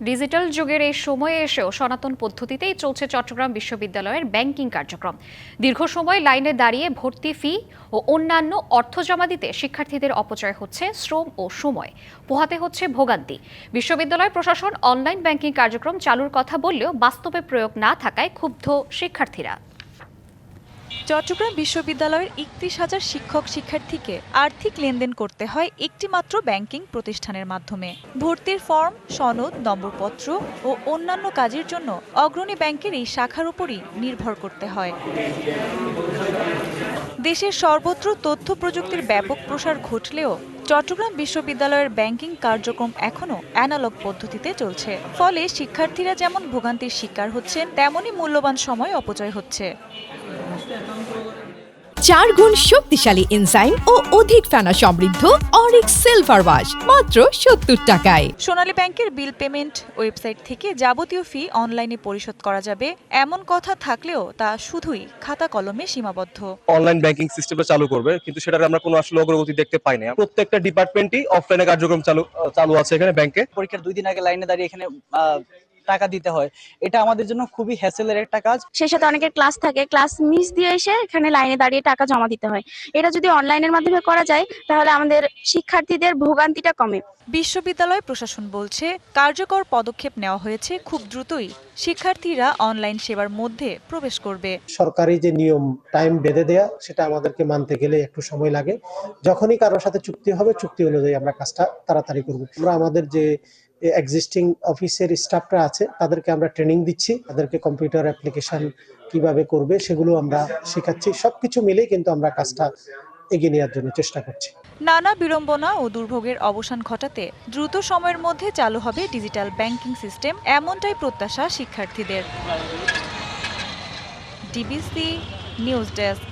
Digital যুগের এই সময়ে এসেও সনাতন পদ্ধতিতেই চলছে চট্টগ্রাম বিশ্ববিদ্যালয়ের ব্যাংকিং কার্যক্রম। দীর্ঘ সময় লাইনে দাঁড়িয়ে ভর্তি ফি ও অন্যান্য অর্থ জমা দিতে শিক্ষার্থীদের অপচয় হচ্ছে শ্রম ও সময়, পোহাতে হচ্ছে ভোগান্তি। বিশ্ববিদ্যালয় প্রশাসন অনলাইন ব্যাংকিং কার্যক্রম চালুর কথা বললেও বাস্তবে প্রয়োগ না থাকায় ক্ষুব্ধ শিক্ষার্থীরা। চট্টগ্রাম বিশ্ববিদ্যালয়ের ৩১,০০০ শিক্ষক শিক্ষার্থীকে আর্থিক লেনদেন করতে হয় একটিমাত্র ব্যাংকিং প্রতিষ্ঠানের মাধ্যমে। ভর্তির ফর্ম, সনদ, নম্বরপত্র ও অন্যান্য কাজের জন্য অগ্রণী ব্যাংকের এই শাখার উপরই নির্ভর করতে হয়। দেশের সর্বত্র তথ্য প্রযুক্তির ব্যাপক প্রসার ঘটলেও চট্টগ্রাম বিশ্ববিদ্যালয়ের ব্যাংকিং কার্যক্রম এখনও অ্যানালগ পদ্ধতিতে চলছে। ফলে শিক্ষার্থীরা যেমন ভোগান্তির শিকার হচ্ছেন, তেমনই মূল্যবান সময় অপচয় হচ্ছে। 4 গুণ শক্তিশালী এনজাইম ও অধিক ফেনা সমৃদ্ধ অরিক সিলভার ওয়াশ মাত্র 70 টাকায়। সোনালী ব্যাংকের বিল পেমেন্ট ওয়েবসাইট থেকে যাবতীয় ফি অনলাইনে পরিশোধ করা যাবে এমন কথা থাকলেও তা শুধুই খাতা কলমে সীমাবদ্ধ। অনলাইন ব্যাংকিং সিস্টেমটা চালু করবে, কিন্তু সেটার আমরা কোনো আসলে অগ্রগতি দেখতে পাই না। প্রত্যেকটা ডিপার্টমেন্টই অফলাইনে কার্যক্রম চালু আছে এখানে ব্যাংকে। পরীক্ষার 2 দিন আগে লাইনে দাঁড়িয়ে এখানে টাকা দিতে হয়, এটা আমাদের জন্য খুবই হ্যাসেলের একটা কাজ। সেই সাথে অনেকের ক্লাস থাকে, ক্লাস মিস দিয়ে এসে এখানে লাইনে দাঁড়িয়ে টাকা জমা দিতে হয়। এটা যদি অনলাইনের মাধ্যমে করা যায় তাহলে আমাদের শিক্ষার্থীদের ভোগান্তিটা কমে। বিশ্ববিদ্যালয় প্রশাসন বলছে, কার্যকর পদক্ষেপ নেওয়া হয়েছে, খুব দ্রুতই শিক্ষার্থীরা অনলাইন সেবার মধ্যে প্রবেশ করবে। সরকারি যে নিয়ম টাইম বেঁধে দেয়া, সেটা আমাদেরকে মানতে গেলে একটু সময় লাগে। যখনই কারোর সাথে চুক্তি হবে, চুক্তি অনুযায়ী আমরা কাজটা তাড়াতাড়ি করব। আমরা আমাদের যে এক্সিস্টিং অফিসের স্টাফরা আছে তাদেরকে আমরা ট্রেনিং দিচ্ছি, তাদেরকে কম্পিউটার অ্যাপ্লিকেশন কিভাবে করবে সেগুলো আমরা শেখাচ্ছি। সবকিছু মিলেই কিন্তু আমরা কাজটা এগিয়ে নেওয়ার জন্য চেষ্টা করছি। নানা বিড়ম্বনা ও দুর্ভোগের অবসান ঘটাতে দ্রুত সময়ের মধ্যে চালু হবে ডিজিটাল ব্যাংকিং সিস্টেম, এমনটাই প্রত্যাশা শিক্ষার্থীদের। DBC news desk.